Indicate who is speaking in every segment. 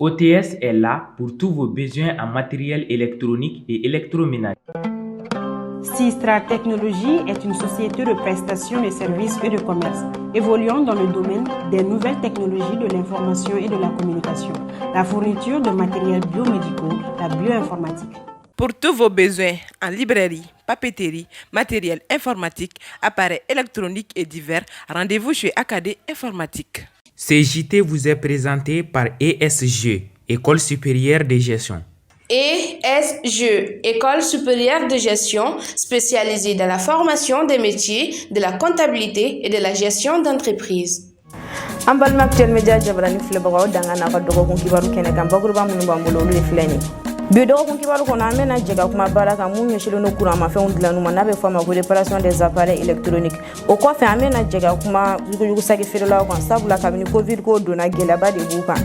Speaker 1: OTS est là pour tous vos besoins en matériel électronique et électroménager.
Speaker 2: Sistra Technologies est une société de prestation de services et de commerce, évoluant dans le domaine des nouvelles technologies de l'information et de la communication, la fourniture de matériels biomédicaux, la bioinformatique.
Speaker 3: Pour tous vos besoins en librairie, papeterie, matériel informatique, appareils électroniques et divers, rendez-vous chez AKD Informatique.
Speaker 1: CJT vous est présenté par ESG, École supérieure de gestion.
Speaker 4: ESG, École supérieure de gestion, spécialisée dans la formation des métiers de la comptabilité et de la gestion d'entreprise.
Speaker 5: Ambal Maktel Media Jabrani Flebro dangana ka dogo kibaru kene kan bagurba mun bambolo lu fleni bi dogo kibaru kona amena jega kuma baraka mun yeshilo no kurama fe undlanu manabe fama ko réparation des appareils électroniques o ko fe amena jega kuma yugo sagi firila ko sabula kabini covid ko dona gela ba de buka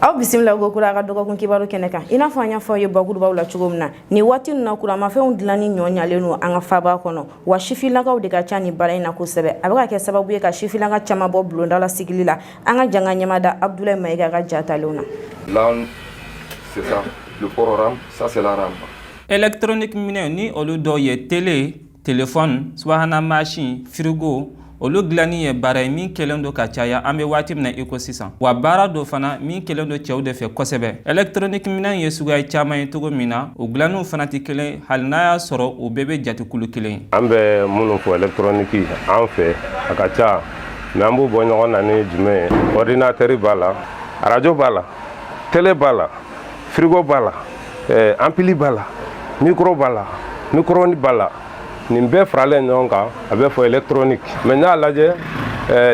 Speaker 5: aw bisimila go kura ka dogo kibaru kene kan ina fanya fo ye bagurba la chugomna ni wati na kurama fe undlani nyonyalenu anga faba kono wa shifilanga de ka chani bara ina ko sebe abaka ke sababu ye ka shifilanga chama bo blonda la sigilila anga janga nyamada Abdoulaye Maïga ka jatalona.
Speaker 6: Là c'est ça le programme, ça c'est la rampe.
Speaker 7: Électronique mine ni olu do ye télé, téléphone, soit na machine, frigo olu glani ye bara min kelen do ka caya ambe wati na ecosystem wa bara do fana min kelen do cɛw de fɛ kosɛbɛ électronique minɛn ye suguya caman ye togo min na o glaniw fana tɛ kelen hali n'a y'a sɔrɔ o bɛɛ bɛ jate kulu kelen
Speaker 8: an bɛ minnu fɔ électronique an fɛ a ka ca mais an b'u bɔ ɲɔgɔn na ni jumɛn ye ordinateur b'a la radio b'a la télé b'a la frigo b'a la ampli b'a la micro b'a la micro-ondes b'a la nin bɛɛ faralen ɲɔgɔn kan a bɛ fɔ électronique mais n y'a lajɛ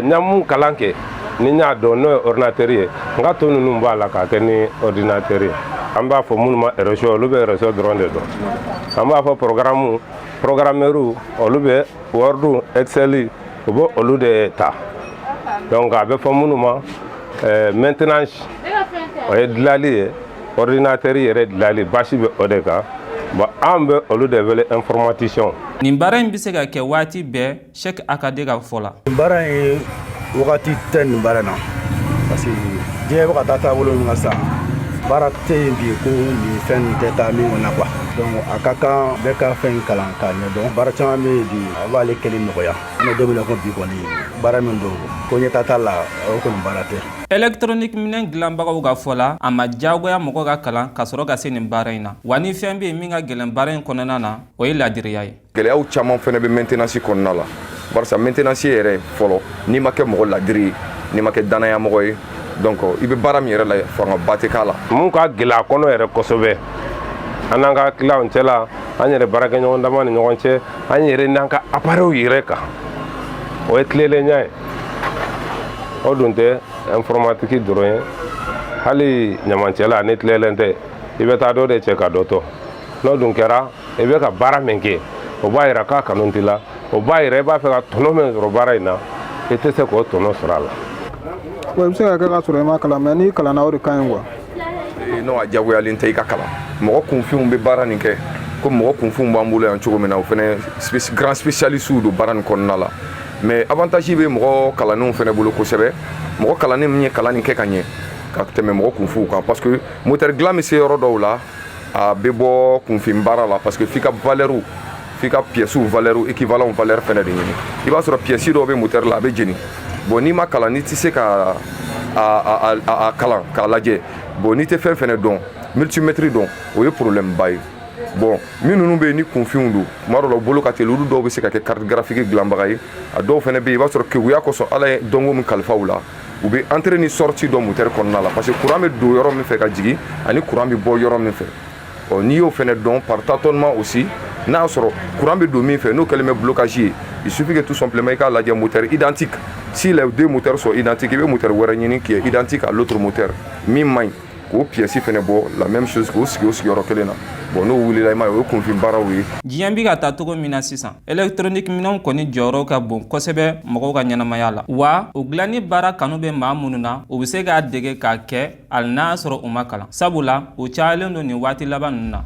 Speaker 8: n y'a mun kalan kɛ ni n y'a dɔn n'o ye ordinateur ye n ka to ninnu b'a la k'a kɛ ni ordinateur ye an b'a fɔ minnu ma réseau olu bɛ réseau dɔrɔn de dɔn an b'a fɔ programmeur olu bɛ Word Excel u bɛ olu de ta donc a bɛ fɔ minnu ma maintenance o ye dilanli ye ordinateur yɛrɛ dilanli basi bɛ o de kan bon an bɛ olu de wele informaticien.
Speaker 7: nin baara in bɛ se ka kɛ waati bɛɛ Cheikh AKD ka fɔ la.
Speaker 9: nin baara in wagati tɛ nin baara na parce que diɲɛ bɛ ka taa taabolo min kan sisan baara tɛ yen bi ko nin fɛn nin tɛ taa min kɔnɔ quoi donc a ka kan bɛɛ ka fɛn kalan k'a ɲɛdɔn baara caman bɛ yen bi a b'ale kɛli nɔgɔya an bɛ don min na ko bi kɔni baara min don ko ɲɛta t'a la o kɔni baara tɛ.
Speaker 7: électronique minɛn dilanbagaw ka fɔ la a ma diyagoya mɔgɔ ka kalan ka sɔrɔ ka se nin baara in na wa ni fɛn bɛ yen min ka gɛlɛn baara in kɔnɔna na o ye ladiriya ye.
Speaker 6: Gɛlɛyaw caman fɛnɛ bɛ maintenance kɔnɔna la barisa maintenance yɛrɛ fɔlɔ n'i ma kɛ mɔgɔ ladiri ye n'i ma kɛ danaya mɔgɔ ye donc i bɛ baara min yɛrɛ la fangaba tɛ k'a la.
Speaker 8: mun ka gɛlɛ a kɔnɔ yɛrɛ kosɛbɛ an n'an ka clients cɛla an yɛrɛ baarakɛɲɔgɔn dama ni ɲɔgɔn cɛ an yɛrɛ n'an ka appareils yɛrɛ kan o ye tilelenya ye o dun tɛ informatique dɔrɔn ye hali ɲamancɛla ni tilelen tɛ i bɛ taa dɔ de cɛ ka dɔ tɔ n'o dun kɛra i bɛ ka baara min kɛ o b'a yira k'a kanu t'i la o b'a yira i b'a fɛ ka tɔnɔ min sɔrɔ baara in na i tɛ se k'o tɔnɔ sɔrɔ a la.
Speaker 10: o bɛ se ka kɛ ka sɔrɔ i ma kalan mais n'i kalanna o de ka ɲi quoi.
Speaker 6: n'o a diyagoyalen tɛ i ka kalan mɔgɔ kunfinw bɛ baara nin kɛ ko mɔgɔ kunfinw b'an bolo yan cogo min na o fɛnɛ grand spécialistes don baara nin kɔnɔna la mais avantage bɛ mɔgɔ kalannenw fɛnɛ bolo kosɛbɛ mɔgɔ kalannen min ye kalan nin kɛ ka ɲɛ ka tɛmɛ mɔgɔ kunfinw kan parce que moteur dilan bɛ se yɔrɔ dɔw la a bɛ bɔ kunfin baara la parce que f'i ka valeur f'i ka pièces valeur équivalent valeur fɛnɛ de ɲini i b'a sɔrɔ pièces dɔw bɛ moteur la a bɛ jeni bon n'i ma kalan n'i tɛ se ka a kalan k'a lajɛ bon n'i tɛ fɛn fɛnɛ dɔn multimètre dɔn o ye problème ba ye bon minnu bɛ yen ni kunfinw don tuma dɔw la u bolo ka teli olu dɔw bɛ se ka kɛ carte graphique dilanbaga ye a dɔw fɛnɛ bɛ yen i b'a sɔrɔ keguya kosɔn ala ye dɔnko min kalifa u la u bɛ entrée ni sortie dɔn moteur kɔnɔna la parce que courant bɛ don yɔrɔ min fɛ ka jigin ani courant bɛ bɔ yɔrɔ min fɛ ɔ n'i y'o fɛnɛ dɔn par tâtonnement aussi n'a y'a sɔrɔ courant bɛ don min fɛ n'o kɛlen bɛ blocage ye il suffit que tout simplement i k'a lajɛ moteur identique si les deux moteurs sont identiques i bɛ moteur wɛrɛ ɲini qui est identique à l'autre moteur min man ɲi k'o pièce fɛnɛ bɔ la même chose k'o sigi o sigiyɔrɔ kelen na bon n'o wulila i ma ye o ye kunfin baaraw ye.
Speaker 7: diɲɛ bɛ ka taa cogo min na sisan électronique minɛnw kɔni jɔyɔrɔ ka bon kosɛbɛ mɔgɔw ka ɲɛnamaya la wa o dilanni baara kanu bɛ maa minnu na o bɛ se k'a dege k'a kɛ hali n'a y'a sɔrɔ u ma kalan sabula o cayalen don nin waati laban ninnu na.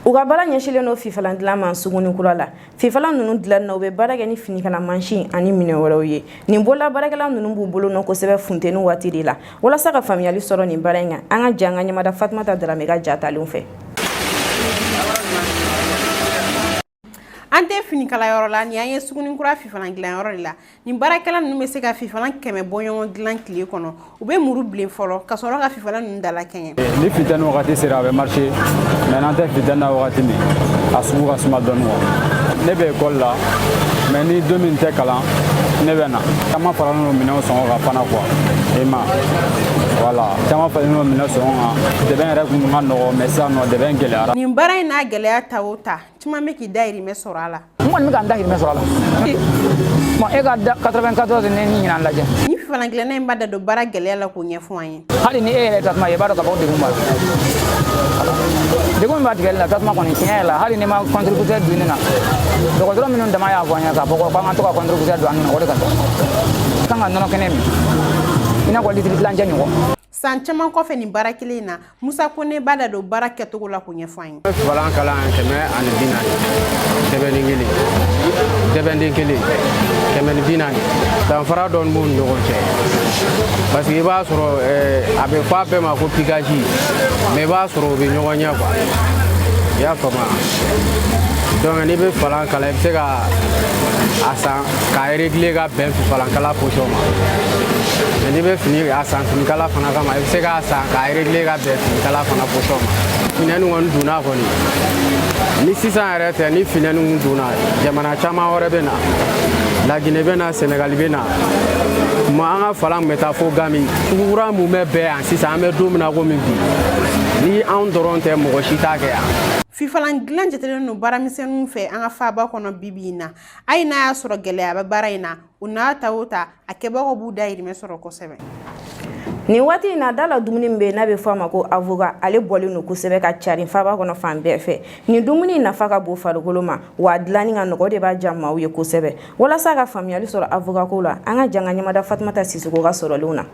Speaker 5: u ka baara ɲɛsilen no fifalan dilan ma suguni kura la fifalan nunu dilan na u bɛ baara kɛ ni finikala mansin ani minɛ wɛrɛw ye nin bolola baarakɛla nunu b'u bolo nɔ kosɛbɛ funteni waati de la walasa ka faamuyali sɔrɔ nin baara in kan an ka janga ɲamada Fatumata Darame ka jatalenw fɛ.
Speaker 2: Ante finikala yɔrɔ la ni an ye suguni kura fifalan dilan yɔrɔ de la nin baarakɛla nunu bɛ se ka fifalan 100 bɔ ɲɔgɔn dilan tile kɔnɔ u bɛ muru bilen fɔlɔ ka sɔrɔ ka fifalan nunu dala kɛɲɛ
Speaker 11: ni fitani wagati sera a bɛ marché mais n'an tɛ fitani na wagati min a sugu ka suma dɔɔni ne bɛ école la mais ni don min tɛ kalan ne bɛ na caman faralen no minɛnw sɔngɔ kan fana quoi i ma voilà caman faralen no minɛn sɔngɔ kan dɛbɛn yɛrɛ kun ka nɔgɔ mais sisan nɔ dɛbɛn gɛlɛyara
Speaker 2: nin baara in n'a gɛlɛya ta o ta caman bɛ k'i dahirimɛ sɔrɔ a la
Speaker 12: n kɔni bɛ ka n dahirimɛ sɔrɔ a la bon e ka 94 ne ni ɲinan lajɛ
Speaker 2: ni fifalan dilanna in b'a da don baara gɛlɛya la k'o ɲɛfɔ an ye
Speaker 12: hali ni e yɛrɛ tasuma ye i b'a dɔn ka fɔ degun b'a la degun min b'a tigɛli la tasuma kɔni tiɲɛ yɛrɛ la hali ni ma contributeur don ne na dɔgɔtɔrɔ minnu dama y'a fɔ an ye k'a fɔ k'an ka to ka contributeur don an na o de ka kan ka nɔnɔ kɛnɛ min i n'a fɔ litiri tilancɛ ɲɔgɔn
Speaker 2: san caman kɔfɛ nin baara kelen na Musa Kone b'a da don baara kɛcogo la k'o ɲɛfɔ an ye
Speaker 13: fifalan kalan 140 sɛbɛnni kelen sɛbɛnden kelen 140 danfara dɔɔni b'u ni ɲɔgɔn cɛ parce que i b'a sɔrɔ a bɛ fɔ a bɛɛ ma ko piquage mais i b'a sɔrɔ u bɛ ɲɔgɔn ɲɛ quoi i y'a faamuya donc n'i bɛ fifalan kalan i bɛ se ka a san k'a régler ka bɛn fifalan kala position ma mais n'i bɛ fini a san finikala fana kama i bɛ se k'a san k'a régler ka bɛn finikala fana position ma finɛni kɔni donna kɔni ni sisan yɛrɛ tɛ ni finɛni donna jamana caman wɛrɛ bɛ na Laginɛ bɛ na Senegal bɛ na ma an ka falan bɛ taa fo Gami sugukura mun bɛ bɛɛ yan sisan an bɛ don min na komi bi ni anw dɔrɔn tɛ mɔgɔ si t'a kɛ yan
Speaker 2: fifalan dilan jatelen no baaramisɛnninw fɛ an ka faaba kɔnɔ bibi in na a ye n'a y'a sɔrɔ gɛlɛya bɛ baara in na u n'a ta o ta a kɛbagaw b'u dahirimɛ sɔrɔ kosɛbɛ
Speaker 5: nin waati in na da la dumuni min bɛ n'a bɛ fɔ a ma ko avocat ale bɔlen no kosɛbɛ ka carin faaba kɔnɔ fan bɛɛ fɛ nin dumuni nafa ka bon farikolo ma wa dilanni ka nɔgɔ de b'a diya maaw ye kosɛbɛ walasa ka faamuyali sɔrɔ avocat ko la an ka janga ɲamada Fatumata Sisoko ka sɔrɔlenw na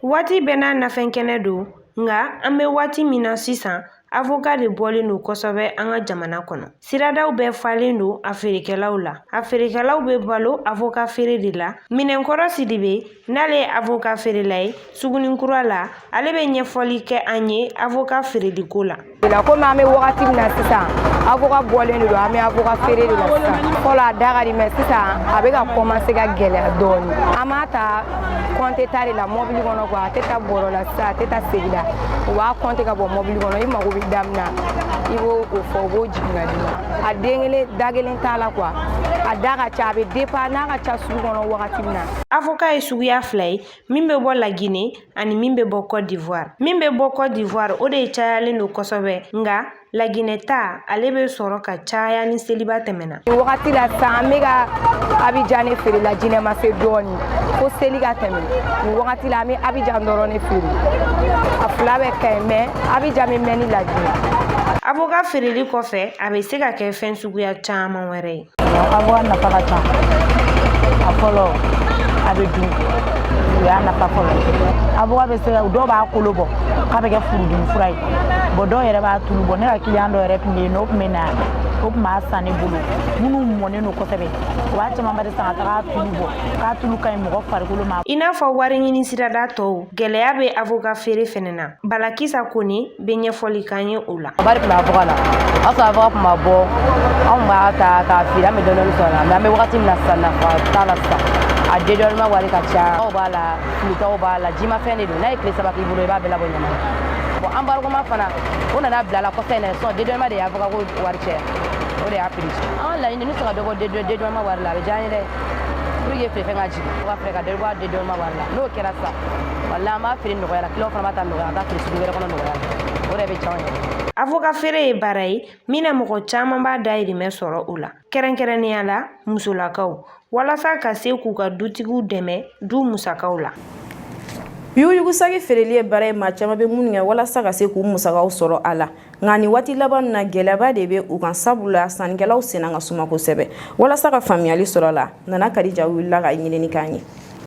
Speaker 14: waati bɛɛ n'a nafɛn kɛnɛ don nka an bɛ waati min na sisan avocat de bɔlen don kosɛbɛ an ka jamana kɔnɔ siradaw bɛɛ falen don a feerekɛlaw la a feerekɛlaw bɛ balo avocat feere de la minɛnkɔrɔ Sidibe n'ale ye avocat feerela ye suguninkura la ale bɛ ɲɛfɔli kɛ an ye avocat feereliko la
Speaker 15: komi an bɛ wagati min na sisan avocat bɔlen don an bɛ avocat feere de la sisan fɔlɔ a da ka di mais sisan a bɛ ka commencer ka gɛlɛya dɔɔni an b'a ta compte ta de la mobili kɔnɔ quoi a tɛ taa bɔrɔ la sisan a tɛ taa segi la u b'a compte ka bɔ mobili kɔnɔ i mago bɛ damina i b'o fɔ u b'o jigin ka di ma a den kelen da kelen t'a la quoi a da ka ca a bɛ dépend n'a ka ca sugu kɔnɔ wagati min na
Speaker 14: avocat ye suguya fila ye min bɛ bɔ Laginɛ ani min bɛ bɔ Côte d'Ivoire min bɛ bɔ Côte d'Ivoire o de cayalen don kosɛbɛ nka Laginɛ ta ale bɛ sɔrɔ ka caya ni seliba tɛmɛna
Speaker 15: nin wagati la sisan an bɛ ka Abidjan ne feere Laginɛ ma se dɔɔni fo seli ka tɛmɛ nin wagati la an bɛ Abidjan dɔrɔn ne feere a fila bɛ ka ɲi mais Abidjan bɛ mɛn ni Laginɛ
Speaker 14: avocat feereli kɔfɛ a bɛ se ka kɛ fɛn suguya caman wɛrɛ ye
Speaker 15: avocat nafa ka ca a fɔlɔ a bɛ dun o y'a nafa fɔlɔ avocat bɛ se ka dɔw b'a kolo bɔ k'a bɛ kɛ furudimi fura ye bon dɔw yɛrɛ b'a tulu bɔ ne ka client dɔ yɛrɛ tun bɛ yen nɔ o tun bɛ na o tun b'a san ne bolo minnu mɔnen don kosɛbɛ o b'a caman ba de san ka taga tulu bɔ k'a tulu ka ɲi mɔgɔ farikolo ma
Speaker 14: i n'a fɔ wari ɲini sirada tɔw gɛlɛya bɛ avocat feere fɛnɛ na Balakisa Kone bɛ ɲɛfɔli k'an ye o la
Speaker 15: bari tun bɛ avocat la o y'a sɔrɔ avocat tun ma bɔ anw b'a ta k'a feere an bɛ dɔɔnin sɔrɔ a la mais an bɛ wagati min na sisan nafa t'a la sisan a dédouanement wari ka ca aw b'a la filitaw b'a la jimafɛn de don n'a ye tile 3 k'i bolo i b'a bɛɛ labɔ ɲaman bon embargement fana o nana bila la kɔfɛ in na sisan dédouanement de ye avocat ko wari caya o de y'a prix an laɲini n'u se ka dɔ bɔ dédouanement wari la a bɛ diya an ye dɛ pour que feere fɛn ka jigin o ka fɛɛrɛ ka dɔ bɔ dédouanement wari la n'o kɛra sisan walahi an b'a feere nɔgɔya la client fana b'a ta nɔgɔya an t'a feere sugu wɛrɛ kɔnɔ nɔgɔya la o de bɛ diya an ye
Speaker 14: avocat feere ye baara ye min na mɔgɔ caman b'a dahirimɛ sɔrɔ o la kɛrɛnkɛrɛnnenya la musolakaw walasa ka se k'u ka dutigiw dɛmɛ du musakaw la
Speaker 5: yuguyugusagi feereli ye baara ye maa caman bɛ minnu kɛ walasa ka se k'u musakaw sɔrɔ a la nka nin waati laban na gɛlɛyaba de bɛ u kan sabula sannikɛlaw senna ka suma kosɛbɛ walasa ka faamuyali sɔrɔ a la Nana Kadija wulila ka ɲinini k'an ye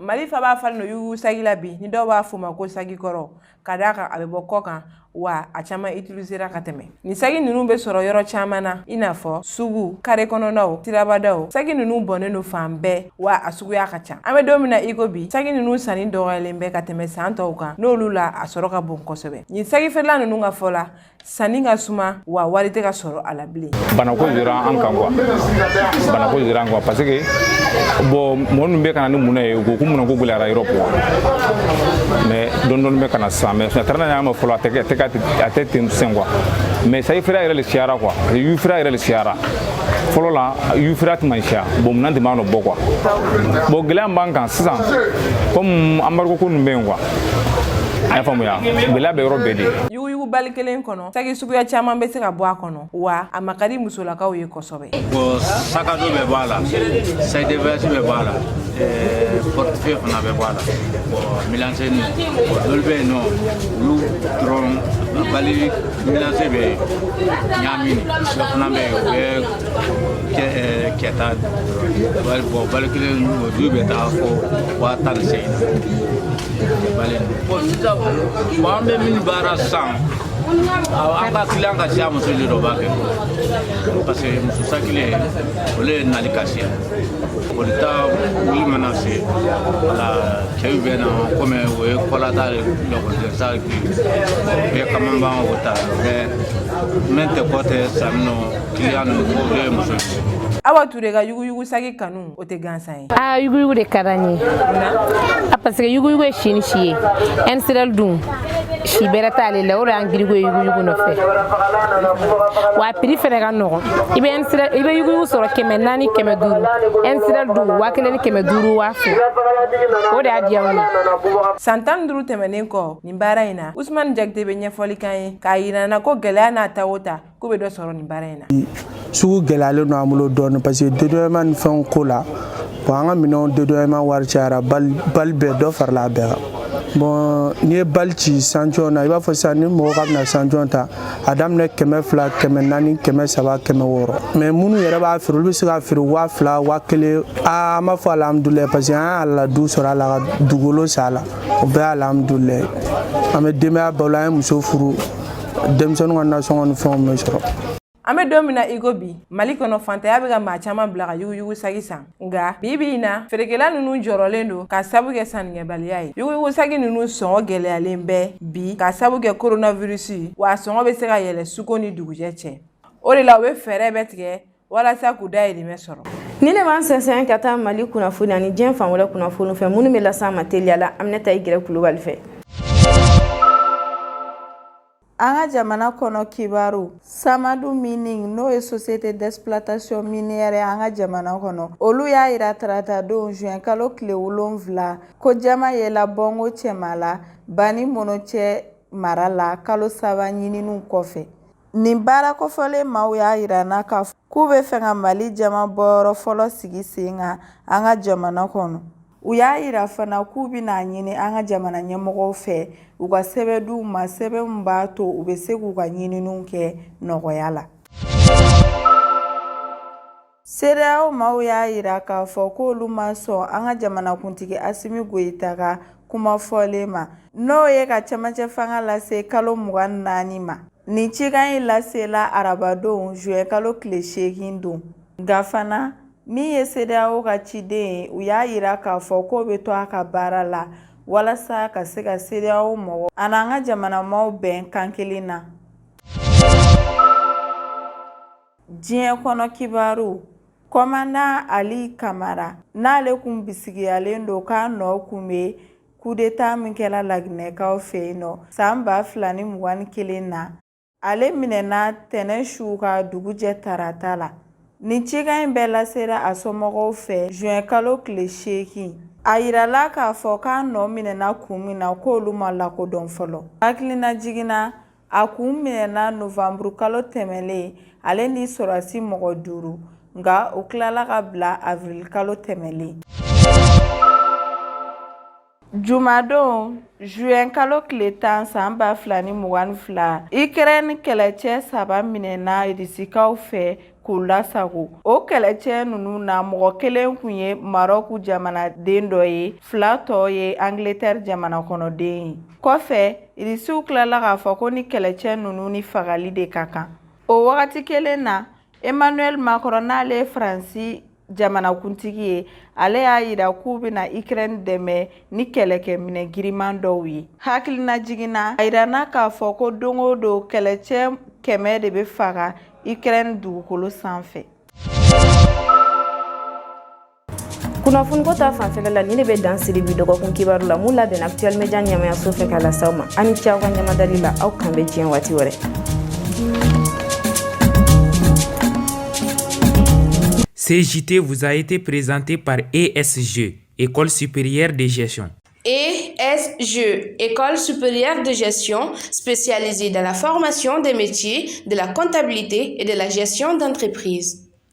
Speaker 3: Mali fa b'a falen no yugu sagi la bi ni dɔw b'a fɔ ma ko sagi kɔrɔ ka d'a kan a bɛ bɔ kɔ kan wa a caman utilisera ka tɛmɛ. Ni sagi ninnu bɛ sɔrɔ yɔrɔ caman na i n'a fɔ sugu, kare kɔnɔnaw, sirabadaw. Sagi ninnu bɔnnen don fan bɛɛ wa a suguya ka ca. An bɛ don min na i ko bi sagi ninnu sanni dɔgɔyalen bɛ ka tɛmɛ san tɔw kan n'olu la a sɔrɔ ka bon kosɛbɛ. Ni sagi feerela ninnu ka fɔ la sanni ka suma wa wari tɛ ka sɔrɔ a la bilen.
Speaker 11: Banako yira an kan quoi. Banako yira an kan parce que bon mɔgɔ ninnu bɛ ka na ni mun ye u ko mun ko gɛlɛyara Europe mais dɔɔni bɛ ka na sisan mais taara n'a y'a ma fɔlɔ a tɛ ten sen quoi mais sagi feere yɛrɛ le cayara quoi yu feere yɛrɛ le cayara fɔlɔ la yu feere tun man caya bon mun tɛ b'an nɔ bɔ quoi bon gɛlɛya min b'an kan sisan comme embargo ko ninnu bɛ yen quoi a y'a faamuya gɛlɛya bɛ yɔrɔ bɛɛ de.
Speaker 3: Yugu bali kelen kɔnɔ sagi suguya caman bɛ se ka bɔ a kɔnɔ wa a ma ka di musolakaw ye kosɛbɛ.
Speaker 16: Bon sakado bɛ bɔ a la sac de veste bɛ bɔ a la portefeuille fana bɛ bɔ a la bon milanseni olu bɛ yen nɔ olu dɔrɔn bali milanse bɛ ɲamini dɔ fana bɛ yen o bɛ kɛta dɔrɔn bon bali kelen olu bɛ taa fɔ 18,000 bali bon sisan bon an bɛ min baara san an ka client ka siya muso de dɔ b'a kɛ parce que muso sakile olu ye nali ka siya o de taa wuli mana se wala cɛw bɛ na komi o ye kɔlata lɔkɔliden sa bɛɛ kaman b'an o ta mais tɛ kɔ tɛ sanni nɔ client ninnu olu ye muso ye.
Speaker 3: Awa Ture ka yugu sagi kanu o tɛ gansan ye.
Speaker 17: Yugu de ka d'an ye parce que yugu ye si ni si ye NCL dun si bɛrɛ t'ale la o de y'an girigo ye yugu nɔfɛ wa prix fɛnɛ ka nɔgɔn i bɛ yugu sɔrɔ 400 500 NCL dun 1500 1000 o de y'a diya n ye.
Speaker 3: San 15 tɛmɛnen kɔ nin baara in na Usman Jakite bɛ ɲɛfɔli kan ye k'a yira na ko gɛlɛya n'a ta o ta k'u bɛ dɔ sɔrɔ nin baara in na.
Speaker 9: Sugu gɛlɛyalen don an bolo dɔɔni parce que dédouanement ni fɛnw ko la bon an ka minɛnw dédouanement wari cayara bali bɛɛ dɔ farala a bɛɛ kan bon n'i ye bali ci sanjon na i b'a fɔ sisan ni mɔgɔ ka bɛna sanjon ta a daminɛ 200 400 300 600 mais minnu yɛrɛ b'a feere olu bɛ se ka feere 2000 1000 an b'a fɔ alhamdulilayi parce que an y'a ladu sɔrɔ a la ka dugukolo san a la o bɛɛ ye alhamdulilayi an bɛ denbaya balo an ye muso furu denmisɛnninw ka nasɔngɔ ni fɛnw bɛ sɔrɔ.
Speaker 3: An bɛ don min na i ko bi Mali kɔnɔ fantanya bɛ ka maa caman bila ka yugu sagi san nka bi in na feerekɛla ninnu jɔrɔlen don ka sabu kɛ sannikɛbaliya ye. Yugu sagi ninnu sɔngɔ gɛlɛyalen bɛ bi ka sabu kɛ coronavirus wa a sɔngɔ bɛ se ka yɛlɛ suko ni dugujɛ cɛ. O de la u bɛ fɛɛrɛ bɛ tigɛ walasa k'u dahirimɛ sɔrɔ.
Speaker 5: Ni ne b'an sɛnsɛn ka taa Mali kunnafoni ani diɲɛ fan wɛrɛ kunnafoni fɛ minnu bɛ las'an ma teliya la Aminata Igirɛ Kulubali fɛ.
Speaker 18: An ka jamana kɔnɔ kibaru Samadu Mining n'o ye société d'exploitation minière an ka jamana kɔnɔ olu y'a yira tarata don juin kalo tile 7 ko jama yela bongo cɛmala bani mono cɛ mara la kalo 3 ɲininiw kɔfɛ. Nin baara kɔfɔlen maaw y'a yira na ka k'u bɛ fɛ ka Mali jama bɔyɔrɔ fɔlɔ sigi sen kan an ka jamana kɔnɔ. U y'a yira fana k'u bɛna ɲini an ka jamana ɲɛmɔgɔw fɛ u ka sɛbɛn d'u ma sɛbɛn min b'a to u bɛ se k'u ka ɲininiw kɛ nɔgɔya la. CEDEAO maaw y'a yira k'a fɔ k'olu ma sɔn an ka jamanakuntigi Asimi Goyita ka kuma fɔlen ma n'o ye ka cɛmancɛ fanga lase kalo 24 ma. Nin cikan in lasela arabadon juin kalo tile 8 don. Nka fana min ye CEDEAO ka ciden ye u y'a yira k'a fɔ k'o bɛ to a ka baara la walasa ka se ka CEDEAO mɔgɔ ani an ka jamanamaw bɛn kan kelen na. Diɲɛ kɔnɔ kibaru Commandant Ali Kamara n'ale kun bisigiyalen don k'a nɔ kun bɛ coup d'état min kɛla Laginɛkaw fɛ yen nɔ san 2021 na ale minɛna tɛnɛn su ka dugujɛ tarata la. Nin cikan in bɛɛ lasera a somɔgɔw fɛ juin kalo tile 8 a yirala k'a fɔ k'a nɔ minɛna kun min na k'olu ma lakodɔn fɔlɔ. Hakilina jiginna a kun minɛna novembre kalo tɛmɛlen ale ni sɔrɔdasi mɔgɔ 5 nka o tilala ka bila avril kalo tɛmɛlen. Jumadon juin kalo tile 10 san 2022 Ukraine kɛlɛcɛ 3 minɛna Rusikaw fɛ k'u lasago. O kɛlɛcɛ nunu na mɔgɔ kelen kun ye Marɔku jamanaden dɔ ye, 2 tɔ ye Angleterre jamana kɔnɔden ye. Kɔfɛ irisiw tilala k'a fɔ ko ni kɛlɛcɛ nunu ni fagali de ka kan. O wagati kelen na Emmanuel Macron n'ale ye Faransi jamanakuntigi ye, ale y'a yira k'u bena Ukraine dɛmɛ ni kɛlɛkɛminɛ giriman dɔw ye. Hakilina jiginna a yirana k'a fɔ ko don o don kɛlɛcɛ 100 de be faga Ukraine dugukolo sanfɛ.
Speaker 5: Kunnafoni ko ta fanfɛla la ni ne bɛ dan siri bi dɔgɔkun kibaru la mun labɛnna Actuel Media ɲɛmayaso fɛ k'a lase aw ma. Ani ce aw ka ɲamadali la aw kan bɛ diɲɛ waati wɛrɛ.
Speaker 1: CJT vous a été présenté par ESG, École supérieure de gestion.
Speaker 4: ESG, École supérieure de gestion, spécialisée dans la formation des métiers de la comptabilité et de la gestion d'entreprise.